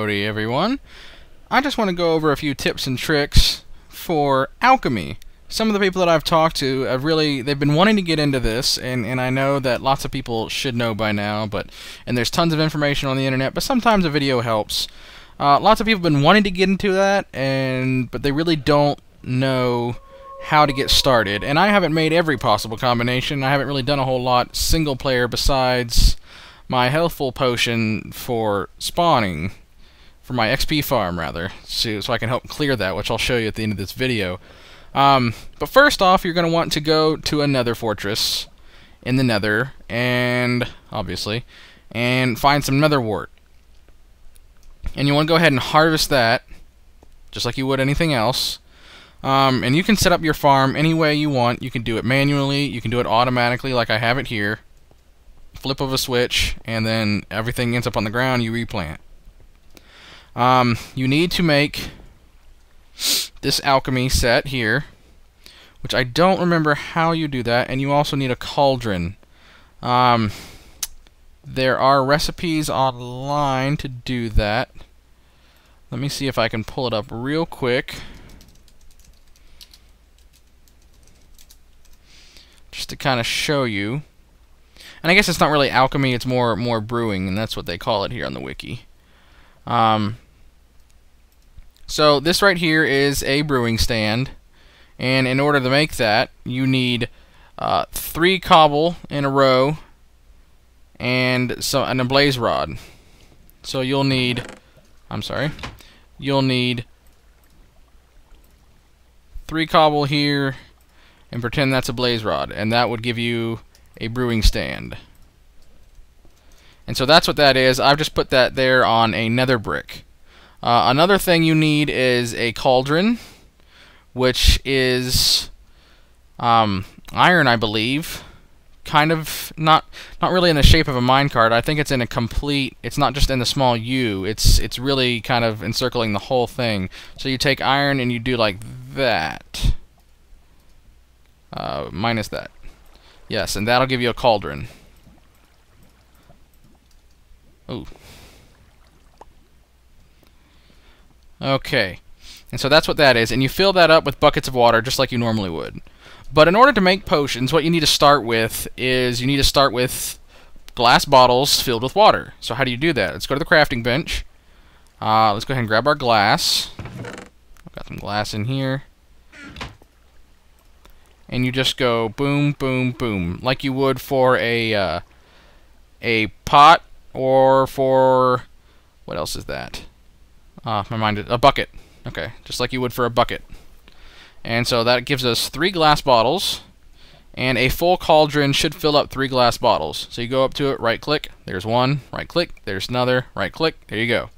Howdy everyone. I just want to go over a few tips and tricks for alchemy. Some of the people that I've talked to have they've been wanting to get into this, and I know that lots of people should know by now, and there's tons of information on the internet, but sometimes a video helps. Lots of people have been wanting to get into that, but they really don't know how to get started. And I haven't made every possible combination. I haven't really done a whole lot single player besides my healthful potion for spawning, for my XP farm rather, so I can help clear that, which I'll show you at the end of this video. But first off, you're going to want to go to a nether fortress in the nether, and obviously, and find some nether wart. And you want to go ahead and harvest that, just like you would anything else. And you can set up your farm any way you want. You can do it manually, you can do it automatically like I have it here. Flip of a switch, and then everything ends up on the ground, you replant. You need to make this alchemy set here, which I don't remember how you do that, and you also need a cauldron. There are recipes online to do that. Let me see if I can pull it up real quick. Just to kind of show you. And I guess it's not really alchemy, it's more brewing, and that's what they call it here on the wiki. So this right here is a brewing stand, and in order to make that, you need 3 cobble in a row and a blaze rod. So you'll need, you'll need 3 cobble here, and pretend that's a blaze rod, and that would give you a brewing stand. And so that's what that is. I've just put that there on a nether brick. Another thing you need is a cauldron, which is iron, I believe. Kind of not really in the shape of a minecart. I think it's in a complete. It's not just in the small U. It's really kind of encircling the whole thing. So you take iron and you do like that. Minus that. Yes, and that'll give you a cauldron. Ooh. Okay. And so that's what that is. And you fill that up with buckets of water just like you normally would. But in order to make potions, what you need to start with is glass bottles filled with water. So how do you do that? Let's go to the crafting bench. Let's go ahead and grab our glass. I've got some glass in here. And you just go boom, boom, boom, like you would for a pot, or for, what else is that? A bucket. Okay, just like you would for a bucket. And so that gives us 3 glass bottles, and a full cauldron should fill up 3 glass bottles. So you go up to it, right click, there's one, right click, there's another, right click, there you go.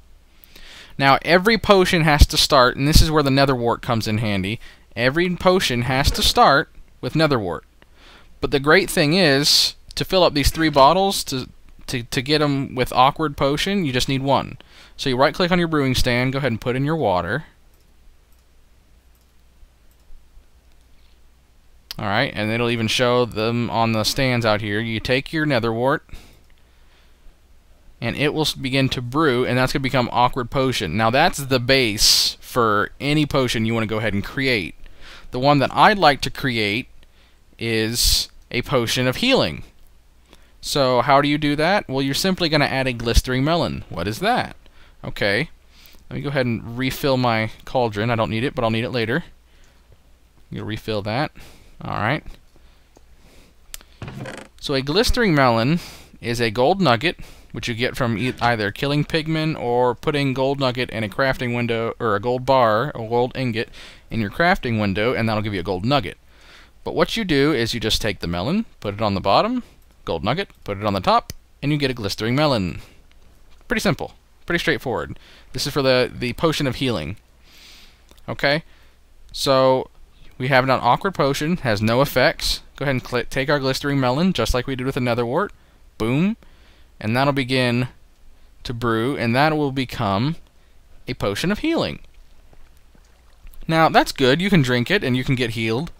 Now every potion has to start, and this is where the nether wart comes in handy. Every potion has to start with nether wart. But the great thing is, to fill up these 3 bottles, to get them with awkward potion, you just need 1. So you right click on your brewing stand, go ahead and put in your water. Alright, and it'll even show them on the stands out here. You take your nether wart, and it will begin to brew, and that's going to become awkward potion. Now that's the base for any potion you want to go ahead and create. The one that I'd like to create is a potion of healing. So how do you do that? Well, you're simply going to add a glistering melon. What is that? Okay, let me go ahead and refill my cauldron. I don't need it, but I'll need it later. You'll refill that. Alright. So a glistering melon is a gold nugget, which you get from either killing pigmen or putting gold nugget in a crafting window, or a gold bar, or gold ingot in your crafting window, and that'll give you a gold nugget. But what you do is you just take the melon, put it on the bottom, gold nugget, put it on the top, and you get a glistering melon. Pretty simple. Pretty straightforward. This is for the potion of healing. Okay? So we have an awkward potion, has no effects. Go ahead and take our glistering melon, just like we did with the nether wart. Boom. And that'll begin to brew, and that will become a potion of healing. Now, that's good. You can drink it, and you can get healed.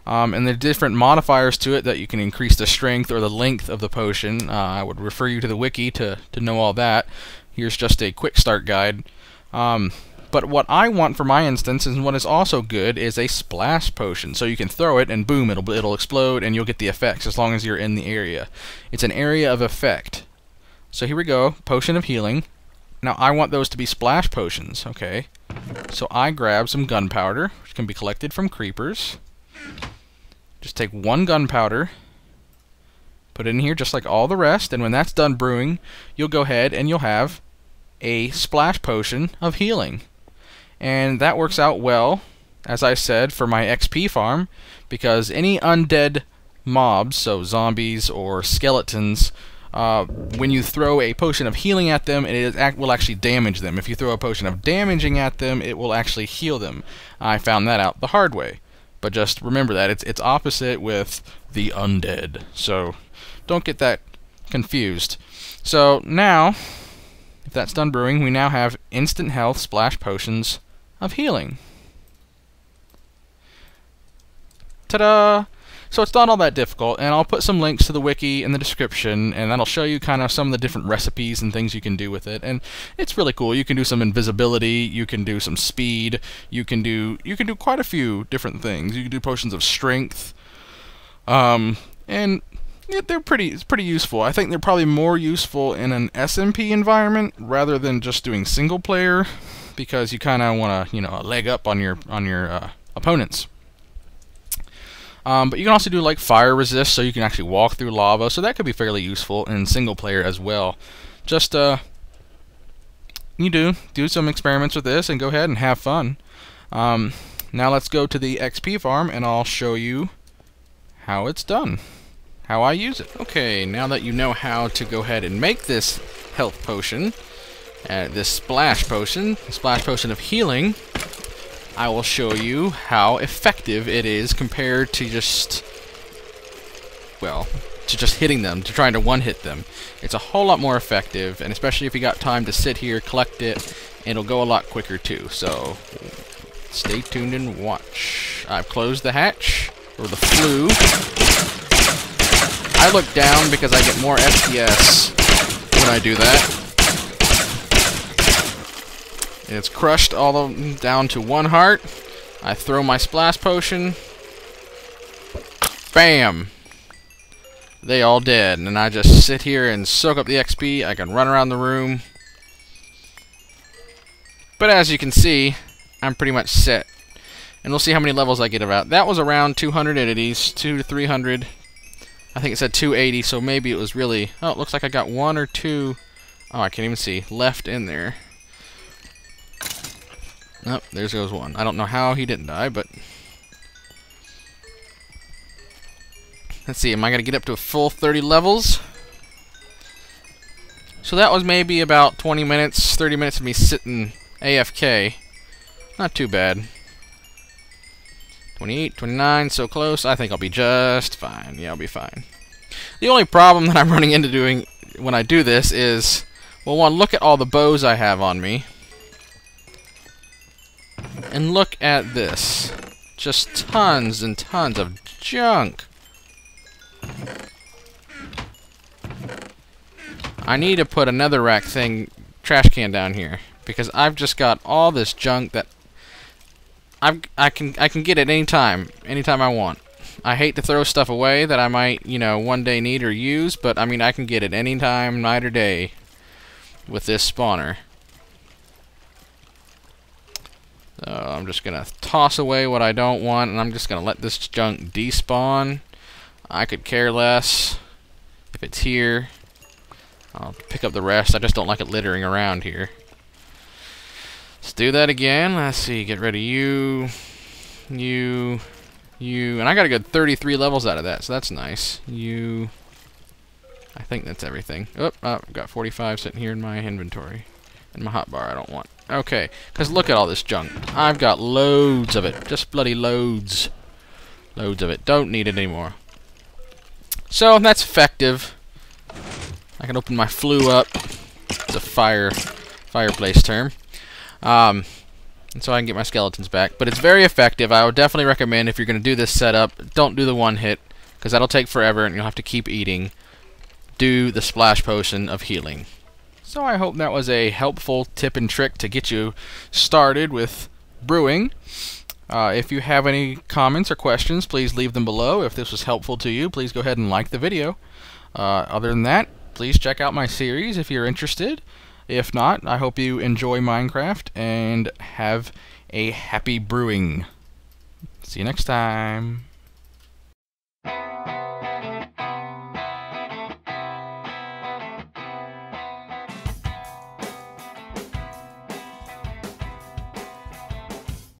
And there are different modifiers to it that you can increase the strength or the length of the potion. I would refer you to the wiki to know all that. Here's just a quick start guide. But what I want for my instance, and what is also good, is a splash potion. So you can throw it and boom, it'll explode and you'll get the effects as long as you're in the area. It's an area of effect. So here we go, potion of healing. Now I want those to be splash potions, okay? So I grab some gunpowder, which can be collected from creepers. Just take 1 gunpowder, put it in here just like all the rest, and when that's done brewing, you'll go ahead and you'll have a splash potion of healing. And that works out well, as I said, for my XP farm, because any undead mobs, so zombies or skeletons, when you throw a potion of healing at them, it will actually damage them. If you throw a potion of damaging at them, it will actually heal them. I found that out the hard way. But just remember that it's opposite with the undead. So don't get that confused. So now, if that's done brewing, we now have instant health splash potions of healing. Ta-da! So it's not all that difficult, and I'll put some links to the wiki in the description, and that'll show you kind of some of the different recipes and things you can do with it. And it's really cool. You can do some invisibility, you can do some speed, you can do quite a few different things. You can do potions of strength, and yeah, it's pretty useful. I think they're probably more useful in an SMP environment rather than just doing single player, because you kind of want to, a leg up on your opponents. But you can also do like fire resist, so you can actually walk through lava, so that could be fairly useful in single player as well. Just you do some experiments with this and go ahead and have fun. Now let's go to the XP farm and I'll show you how it's done, how I use it. Okay, now that you know how to go ahead and make this health potion, this splash potion of healing, I will show you how effective it is compared to just hitting them, to trying to one-hit them. It's a whole lot more effective, and especially if you got time to sit here, collect it, it'll go a lot quicker too. So stay tuned and watch. I've closed the hatch, or the flue. I look down because I get more FPS when I do that. It's crushed all the way down to 1 heart. I throw my splash potion. Bam! They all dead. And I just sit here and soak up the XP. I can run around the room. But as you can see, I'm pretty much set. And we'll see how many levels I get about. That was around 200 entities, 200 to 300. I think it said 280, so maybe it was really... Oh, it looks like I got 1 or 2... Oh, I can't even see. Left in there. Oh, there goes 1. I don't know how he didn't die, but... Let's see, am I going to get up to a full 30 levels? So that was maybe about 20 minutes, 30 minutes of me sitting AFK. Not too bad. 28, 29, so close. I think I'll be just fine. Yeah, I'll be fine. The only problem that I'm running into doing when I do this is... Well, one, look at all the bows I have on me. And look at this. Just tons and tons of junk. I need to put another rack trash can down here, because I've just got all this junk that I can get it anytime I want. I hate to throw stuff away that I might, one day need or use, but I mean I can get it anytime, night or day with this spawner. So I'm just gonna toss away what I don't want, and I'm just gonna let this junk despawn. I could care less if it's here. I'll pick up the rest. I just don't like it littering around here. Let's do that again. Let's see. Get rid of you, and I got a good 33 levels out of that, so that's nice. You. I think that's everything. Oh, I've got 45 sitting here in my inventory. And my hotbar I don't want. Okay, because look at all this junk. I've got loads of it. Just bloody loads. Loads of it. Don't need it anymore. So, that's effective. I can open my flue up. It's a fireplace term. And so I can get my skeletons back. But it's very effective. I would definitely recommend, if you're going to do this setup, don't do the one hit, because that'll take forever and you'll have to keep eating. Do the splash potion of healing. So I hope that was a helpful tip and trick to get you started with brewing. If you have any comments or questions, please leave them below. If this was helpful to you, please go ahead and like the video. Other than that, please check out my series if you're interested. If not, I hope you enjoy Minecraft and have a happy brewing. See you next time.